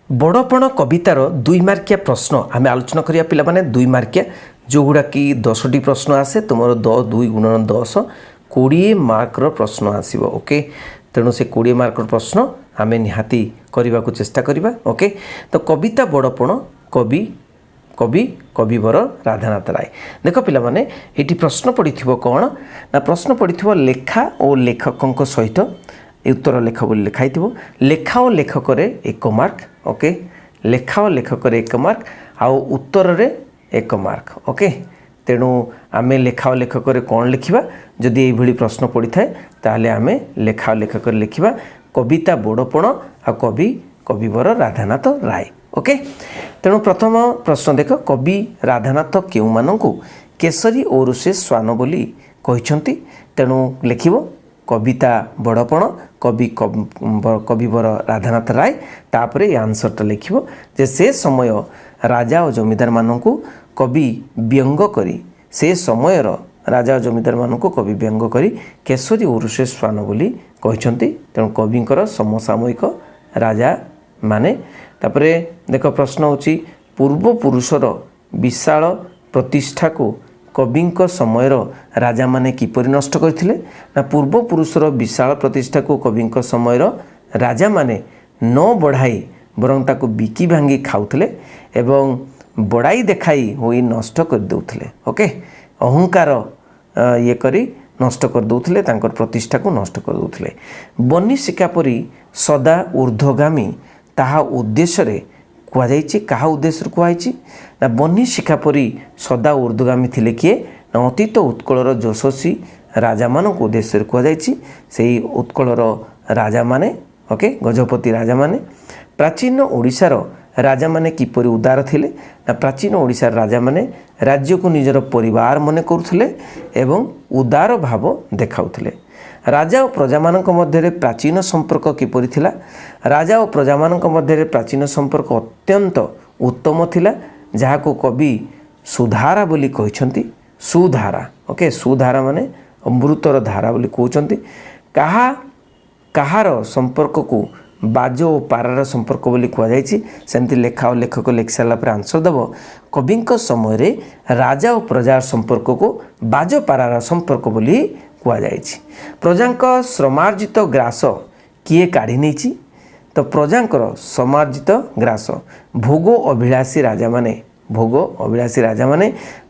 बड़पण कवितार 2 मार्किया प्रश्न आम आलोचना करिया पिला माने 2 मार्किया जोगुड़ा कि 10टी प्रश्न आसे तुमर 2 गुणन 10 20 मार्कर प्रश्न आसीबो। ओके, तेणु से 20 मार्कर प्रश्न आम निहाती करने को चेष्टा करिबा। ओके, तो कविता बड़पण कवि कवि कविवर राधानाथ राय। देख पिला माने एटी प्रश्न पड़िथिबो कोन ना प्रश्न पड़िथिबो लेखा और लेखकक सहित उत्तर लेख बोली लिखाई लेखा और लेखक 1 मार्क। ओके, लेखा और लेखक 1 मार्क आउ उत्तर रे 1 मार्क। ओके, तेणु आम लेखा और लेखक कौन लिखा जदि ये प्रश्न पड़ी थाए ताहले आम लेखा और लेखक लिखा कविता बड़पण आ कवि कविवर राधानाथ राय। ओके, तेणु प्रथम प्रश्न देख कवि राधानाथ केउ माननकु केसरी और से श्वान बोली कहिसंती। तेणु लिखिबो कविता बड़पण कवि कविवर राधानाथ राय। तापरे ये आंसरटा लिखिबो जे से समय राजा और जमीदार माननकु कवि व्यंग करी से समयर राजा और जमीदार माननकु कवि व्यंग करी केसरी और से श्वान बोली कहिसंती। तेणु कविंकर समसामयिक राजा माने। तापरे देख प्रश्न होची पूर्व पुरुषर विशाल प्रतिष्ठा को कविंक समयर राजा माने किपरि नष्ट करथिले ना पूर्व पुरुषर विशाल प्रतिष्ठा को कविंक समयर राजा माने न बढ़ाई बरं ताको बिकी भांगी खाउथले एवं बड़ाई देखाई होई नष्ट कर दउथले। ओके, अहंकार ये करी नष्ट कर दउथले तांकर प्रतिष्ठा को नष्ट कर दउथले। बनी शिका परी सदा ऊर्ध्वगामी ताहा उद्देश्य रे कुआ जाइछि। कहा उद्देश्य कुआ जाइछि ना बनी शिखा परी सदा ऊर्ध्वगामी थिले किए ना अतीत उत्कलर यशस्वी राजा मानक उद्देश्य कुआ जाइछि सेही उत्कलर राजा माने। ओके, गजपति राजा माने। प्राचीन ओडिशार राजा माने किपरि उदार थिले ना प्राचीन ओडिशार राजा माने राज्य को निजर परिवार मने करुथिले एवं उदार भाव देखाउथिले। राजा और प्रजा मानक मध्य प्राचीन संपर्क किपरि थिला। राजा और प्रजा मानक मध्य प्राचीन संपर्क अत्यंत उत्तम थिला जहाँ को कवि सुधारा बोली कहिसंती। सुधारा, ओके, सुधारा माने अमृतर धारा बोली कहउचंती। कहार संपर्क को बाजो और पारार संपर्क बोली कह जाइछि। सेमती लेखा और लेखक लिखि सारा पर आंसर दब कविंक समय रे राजा और प्रजार संपर्क को बाजो पारार संपर्क बोली कह जाइछि। प्रजांक श्रमार्जित ग्रास किए काढ़ी नेछि तो प्रजांकर समार्जित ग्रास भोग अभिलाषी राजा माने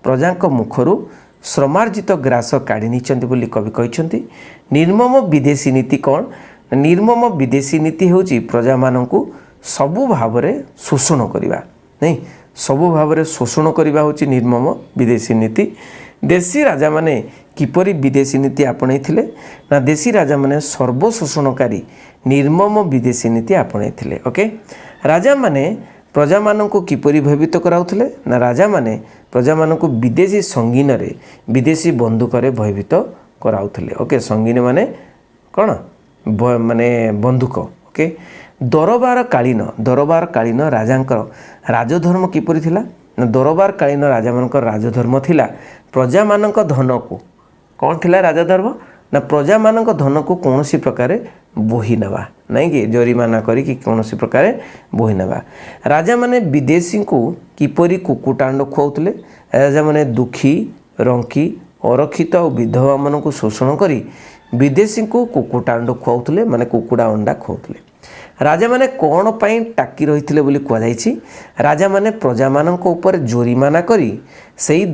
प्रजांक मुखरु श्रमार्जित ग्रास काढ़ी नेछंती बोली कवि कहिसंती। निर्मम विदेशी नीति कौन? निर्मम विदेशी नीति होची प्रजा माननकु सबु भावरे शोषण करिबा। नहीं, सबु भावरे शोषण करिबा होची निर्मम विदेशी नीति। देशी राजा माने किपरि विदेशी नीति आपणैथिले ना देशी राजा माने सर्वशोषणकारी निर्मम विदेशी नीति आपणैथिले। ओके, राजा माने प्रजा माननकु किपरि भयभीत कराउथिले ना राजा माने प्रजा माननकु विदेशी संगीन रे विदेशी बंदूक रे भयभीत कराउथिले। ओके, संगीन माने कोन माने बंदूक। ओके, दरबार कालीन राजांकर राजधर्म किपरि थिला ना दरबार कालीन राजा मानकर राजधर्म थिला प्रजा मानक धन को कौन थिला राजधर्म ना प्रजा मानक धन को कौनसी प्रकार बोही नवा नहीं कि जरिमाना करी कि कौनसी प्रकार बोही नवा। राजा माने विदेशी को किपरि कुकुटांड खुआउतले। राजा माने दुखी रंकी अरक्षित और विधवा मान को शोषण करी विदेशी को कुकुटांड खुआउतले माने कुकुड़ा अंडा खुआउतले। राजा माने कौन पाई टाकी रही बोली कह जाइछि। राजा माने प्रजा मानक ऊपर जोरिमाना करी सेही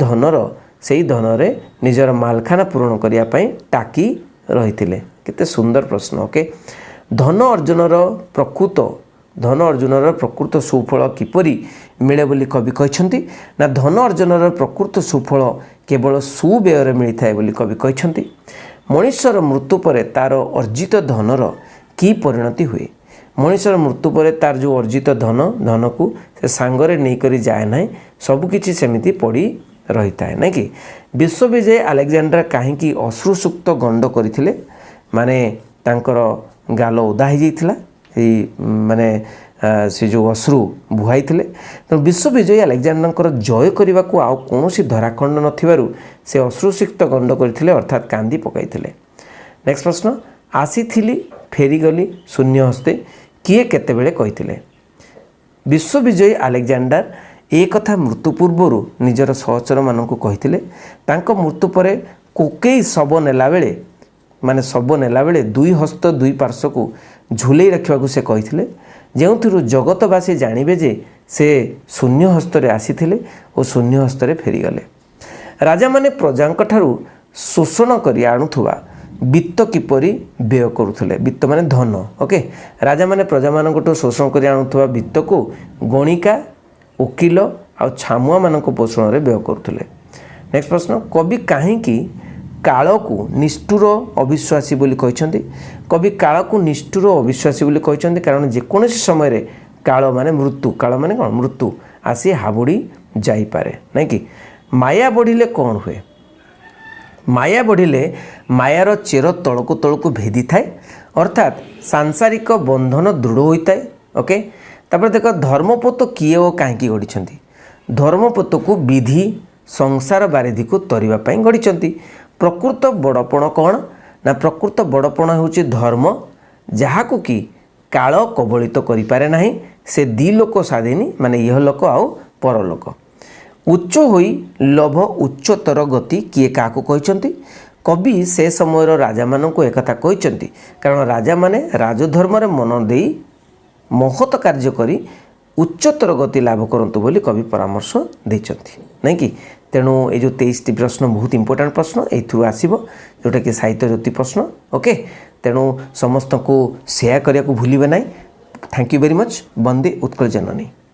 धनरे निजर मालखाना पूरण करिया पई टाकी रही। केते सुंदर प्रश्न। ओके, धन अर्जनर प्रकृत सुफल किपरि मिले बोली कवि कहिसंती ना धन अर्जनर प्रकृत सुफल केवल सुव्यय मिलता बोली कवि कहिसंती। मनुष्यर मृत्यु पर तार अर्जित धनर की परिणति हुए। मनुष्यर मृत्यु पर तार जो अर्जित धन को से सांगरे नहीं करी जाए ना सबकिछि सेमिति पड़ी रही है ना कि विश्वविजय आलेक्जेंडर कहीं अश्रुसुक्त गंड करथिले माने तांकर गाल ओदा हो जाइथिला माने से जो अश्रु बुहाई थिले। तो विश्वविजय आलेक्जेंडर जय करने को आउ कौन धराखंड नथिबारु से अश्रुसिक्त गंड करथिले अर्थात कांदी पकाइथिले। नेक्स्ट प्रश्न, आसीथिली फेरीगली शून्य हस्ते किए केतेबेले कहिथिले। विश्वविजयी आलेक्जांडर एक कथा मृत्यु पूर्व निजर सहचर मानक कही मृत्यु पर कोकेई शब नेला बेले माने शब नेला बेले दुई हस्त दुई पार्श्व को झुले रखा से कही जो जगतवासी जानवे जे से शून्य हस्तरे आसीथिले और शून्य हस्तरे फेरीगले। राजा माने प्रजांक ठारू शोषण करी आणुथुवा वित्त किपरि व्यय करुथले। वित्त माने धन। ओके, राजा माने प्रजा मानकटो शोषण करी आणुथुवा वित्त को गणिका वकील आ छामुआ मानक पोषण रे व्यय करुथले। नेक्स्ट प्रश्न, कवि काहींकी काल को निष्ठुर अविश्वासी बोली कहते। कवि काल को निष्ठुर अविश्वासी बोली कहते कारण जेकोसी समय रे काल माने मृत्यु, काल माने कौन मृत्यु आसी हाबुड़ी जाइपारे नहीं कि। माया बढ़िले कौन हुए? माया बढ़िले मायार चेर तलकू तलकू भेदी थाए अर्थात सांसारिक बंधन दृढ़ होता है। ओके, तापर देख धर्मपोत किए और कहीं गढ़ी। धर्मपोत को विधि संसार बारिधि को तरिबा पई गढ़ी। प्रकृत बड़पण कौन ना? प्रकृत बड़पण होची धर्म जहाकू कि काल कबलित करि पारे नाही। से दी लोक साधिनी माने यह लोक आउ परलोक। उच्च होई लोभ उच्चतर गति किए काकू कहते? कवि से समय राजा मानू एक कहते कारण राजा माने राजधर्म मन दे महत कार्य करी उच्चतर गति लाभ करंतु बोली कवि परामर्श देते नहीं कि। तेणु ये जो 23टी प्रश्न बहुत इंपोर्टेंट प्रश्न एथुरु आसीबो जोटा कि साहित्य ज्योति प्रश्न। ओके, तेणु समस्त को शेयर करने को भूलिबे नहीं। Thank you very much. Vande Utkal Janani.